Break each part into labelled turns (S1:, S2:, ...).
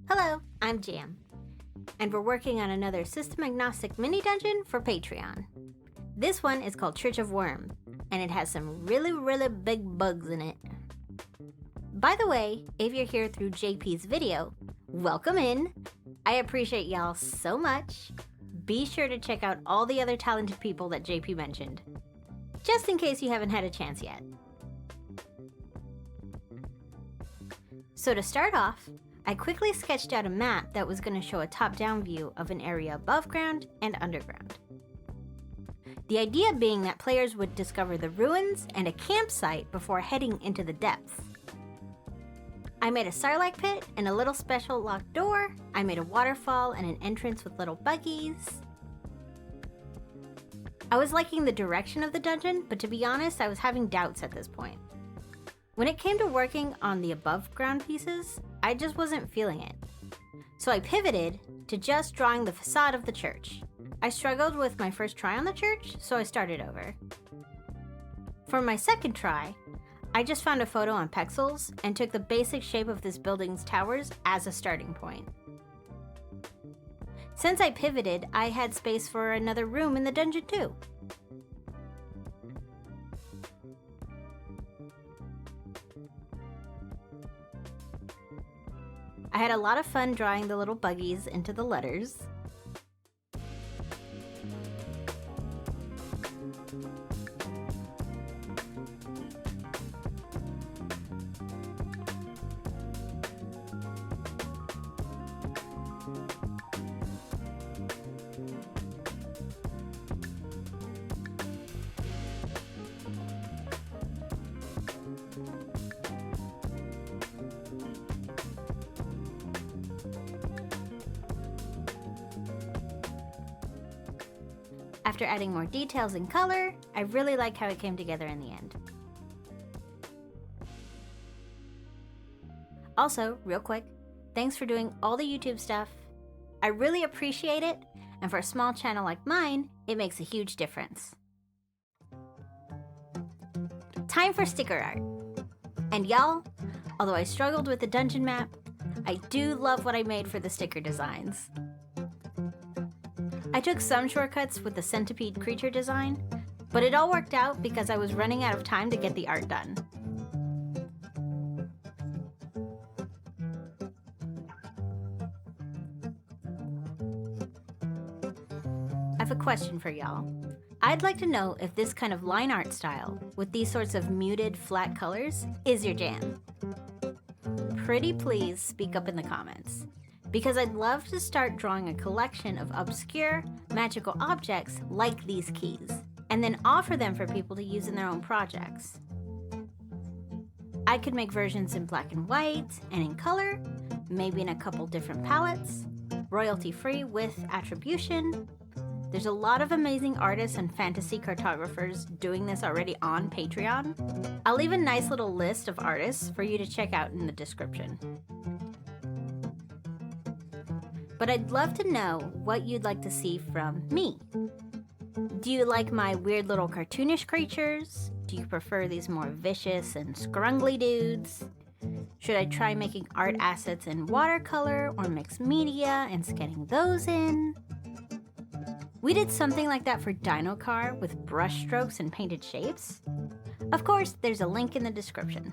S1: Hello, I'm Jam, and we're working on another system-agnostic mini-dungeon for Patreon. This one is called Church of Wurrm, and it has some really big bugs in it. By the way, if you're here through JP's video, welcome in! I appreciate y'all so much. Be sure to check out all the other talented people that JP mentioned, just in case you haven't had a chance yet. So to start off, I quickly sketched out a map that was going to show a top-down view of an area above ground and underground. The idea being that players would discover the ruins and a campsite before heading into the depths. I made a starlight pit and a little special locked door. I made a waterfall and an entrance with little buggies. I was liking the direction of the dungeon, but to be honest, I was having doubts at this point. When it came to working on the above ground pieces, I just wasn't feeling it. So I pivoted to just drawing the facade of the church. I struggled with my first try on the church, so I started over. For my second try, I just found a photo on Pexels and took the basic shape of this building's towers as a starting point. Since I pivoted, I had space for another room in the dungeon too. I had a lot of fun drawing the little buggies into the letters. After adding more details and color, I really like how it came together in the end. Also, real quick, thanks for doing all the YouTube stuff. I really appreciate it, and for a small channel like mine, it makes a huge difference. Time for sticker art. And y'all, although I struggled with the dungeon map, I do love what I made for the sticker designs. I took some shortcuts with the centipede creature design, but it all worked out because I was running out of time to get the art done. I have a question for y'all. I'd like to know if this kind of line art style, with these sorts of muted, flat colors, is your jam. Pretty please speak up in the comments, because I'd love to start drawing a collection of obscure, magical objects like these keys, and then offer them for people to use in their own projects. I could make versions in black and white, and in color, maybe in a couple different palettes, royalty-free with attribution. There's a lot of amazing artists and fantasy cartographers doing this already on Patreon. I'll leave a nice little list of artists for you to check out in the description. But I'd love to know what you'd like to see from me. Do you like my weird little cartoonish creatures? Do you prefer these more vicious and scrungly dudes? Should I try making art assets in watercolor or mixed media and scanning those in? We did something like that for Dino Car with brush strokes and painted shapes. Of course, there's a link in the description.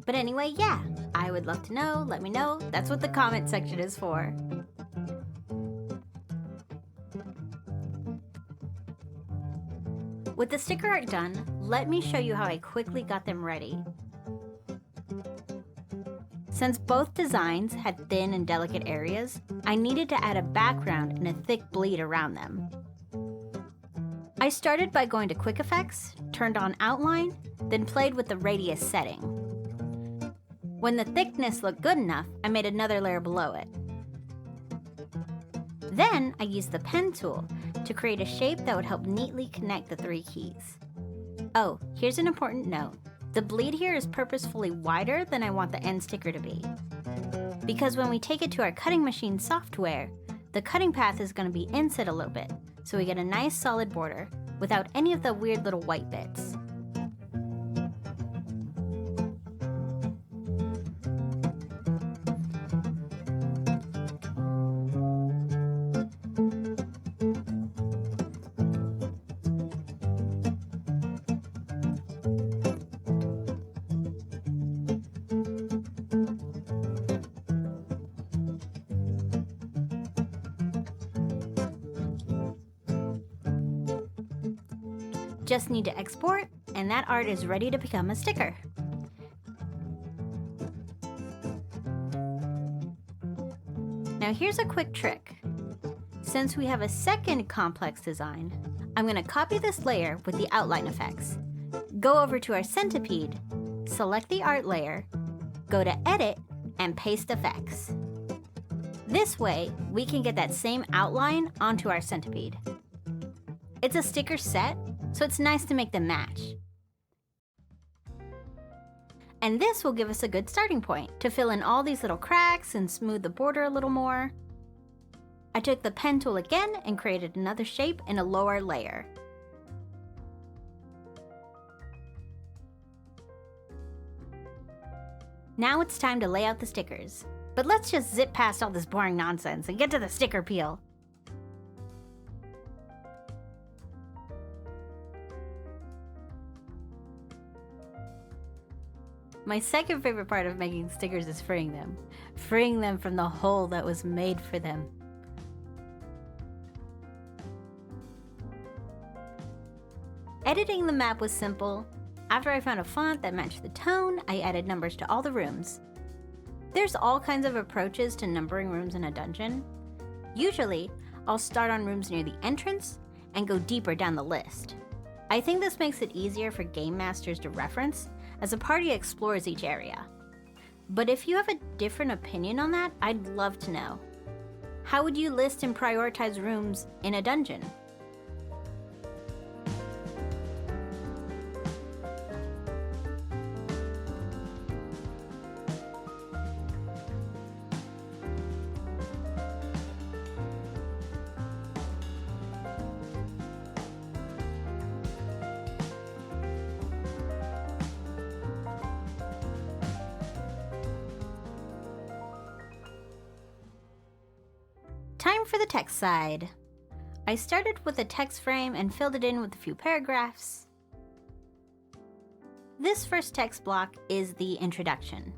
S1: But anyway, yeah, I would love to know, let me know. That's what the comment section is for. With the sticker art done, let me show you how I quickly got them ready. Since both designs had thin and delicate areas, I needed to add a background and a thick bleed around them. I started by going to Quick Effects, turned on Outline, then played with the radius setting. When the thickness looked good enough, I made another layer below it. Then I used the pen tool to create a shape that would help neatly connect the three keys. Oh, here's an important note. The bleed here is purposefully wider than I want the end sticker to be. Because when we take it to our cutting machine software, the cutting path is going to be inset a little bit, so we get a nice solid border without any of the weird little white bits. just need to export, and that art is ready to become a sticker. Now here's a quick trick. Since we have a second complex design, I'm going to copy this layer with the outline effects. Go over to our centipede, select the art layer, go to Edit, and paste effects. This way, we can get that same outline onto our centipede. It's a sticker set, so it's nice to make them match. And this will give us a good starting point to fill in all these little cracks and smooth the border a little more. I took the pen tool again and created another shape in a lower layer. Now it's time to lay out the stickers. But let's just zip past all this boring nonsense and get to the sticker peel. My second favorite part of making stickers is freeing them. Freeing them from the hole that was made for them. Editing the map was simple. After I found a font that matched the tone, I added numbers to all the rooms. There's all kinds of approaches to numbering rooms in a dungeon. Usually, I'll start on rooms near the entrance and go deeper down the list. I think this makes it easier for game masters to reference as the party explores each area. But if you have a different opinion on that, I'd love to know. How would you list and prioritize rooms in a dungeon? Time for the text side. I started with a text frame and filled it in with a few paragraphs. This first text block is the introduction.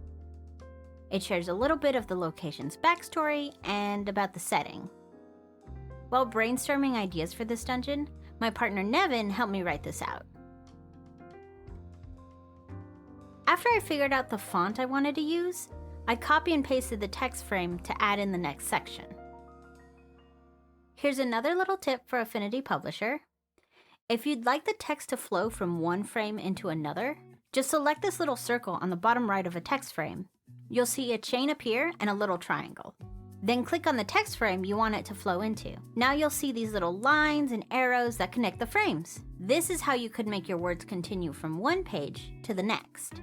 S1: It shares a little bit of the location's backstory and about the setting. While brainstorming ideas for this dungeon, my partner Nevyn helped me write this out. After I figured out the font I wanted to use, I copy and pasted the text frame to add in the next section. Here's another little tip for Affinity Publisher. If you'd like the text to flow from one frame into another, just select this little circle on the bottom right of a text frame. You'll see a chain appear and a little triangle. Then click on the text frame you want it to flow into. Now you'll see these little lines and arrows that connect the frames. This is how you could make your words continue from one page to the next.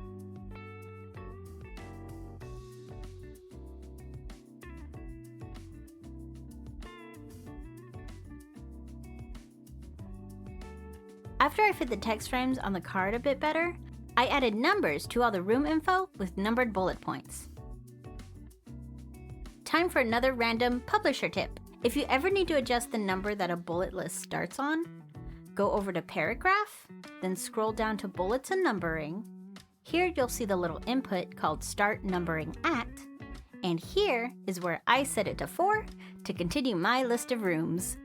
S1: After I fit the text frames on the card a bit better, I added numbers to all the room info with numbered bullet points. Time for another random publisher tip. If you ever need to adjust the number that a bullet list starts on, go over to Paragraph, then scroll down to Bullets and Numbering. Here you'll see the little input called Start Numbering At, and here is where I set it to 4 to continue my list of rooms.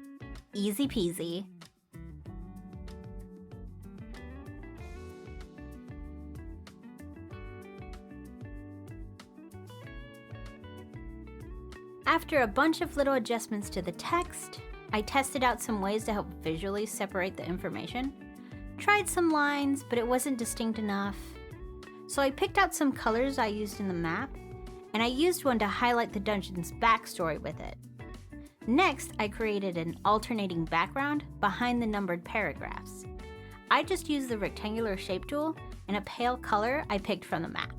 S1: Easy peasy. After a bunch of little adjustments to the text, I tested out some ways to help visually separate the information. Tried some lines, but it wasn't distinct enough. So I picked out some colors I used in the map, and I used one to highlight the dungeon's backstory with it. Next, I created an alternating background behind the numbered paragraphs. I just used the rectangular shape tool and a pale color I picked from the map.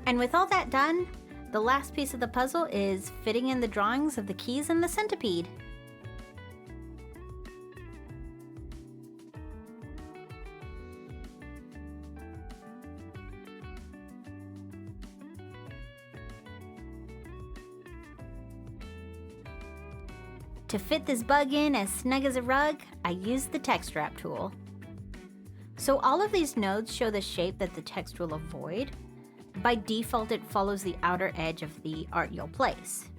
S1: And with all that done, the last piece of the puzzle is fitting in the drawings of the keys and the centipede. To fit this bug in as snug as a rug, I used the text wrap tool. So all of these nodes show the shape that the text will avoid. By default, it follows the outer edge of the art you'll place.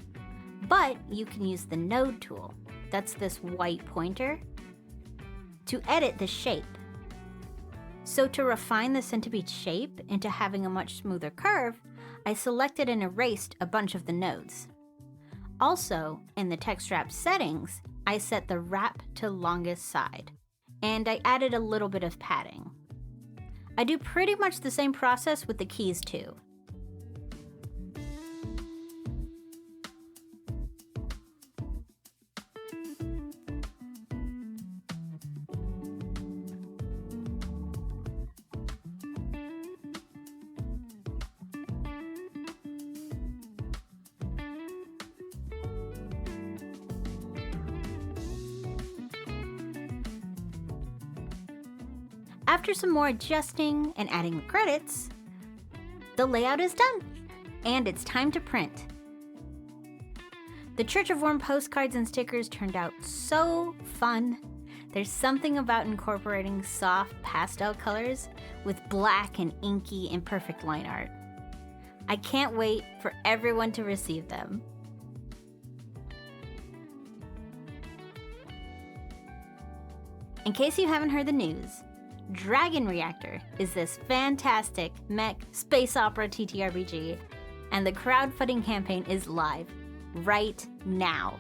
S1: But you can use the node tool, that's this white pointer, to edit the shape. So to refine the centipede shape into having a much smoother curve, I selected and erased a bunch of the nodes. Also, in the text wrap settings, I set the wrap to longest side, and I added a little bit of padding. I do pretty much the same process with the keys too. After some more adjusting and adding the credits, the layout is done, and it's time to print. The Church of Wurrm postcards and stickers turned out so fun. There's something about incorporating soft pastel colors with black and inky and perfect line art. I can't wait for everyone to receive them. In case you haven't heard the news, Reactor is this fantastic mech space opera ttrpg, and the crowdfunding campaign is live right now.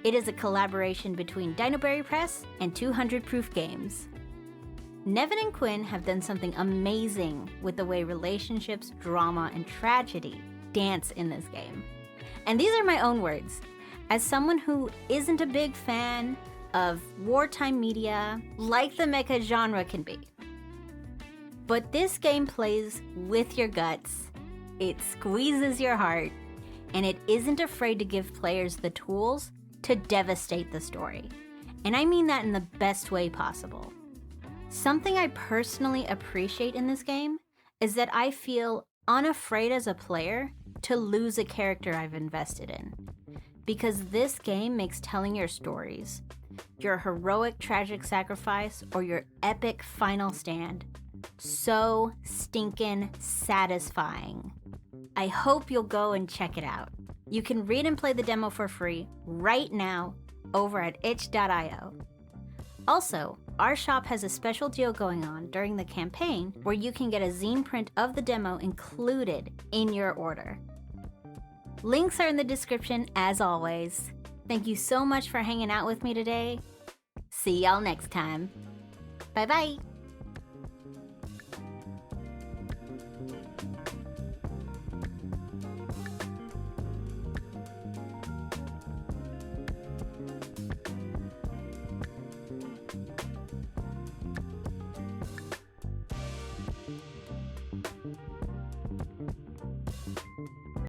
S1: It is a collaboration between Dinoberry Press and 200 Proof Games. Nevyn and Quinn have done something amazing with the way relationships, drama, and tragedy dance in this game. And these are my own words. As someone who isn't a big fan of wartime media like the mecha genre can be. But this game plays with your guts, it squeezes your heart, and it isn't afraid to give players the tools to devastate the story. And I mean that in the best way possible. Something I personally appreciate in this game is that I feel unafraid as a player to lose a character I've invested in. Because this game makes telling your stories, your heroic tragic sacrifice, or your epic final stand so stinkin' satisfying. I hope you'll go and check it out. You can read and play the demo for free right now over at itch.io. Also, our shop has a special deal going on during the campaign where you can get a zine print of the demo included in your order. Links are in the description as always. Thank you so much for hanging out with me today. See y'all next time. Bye bye.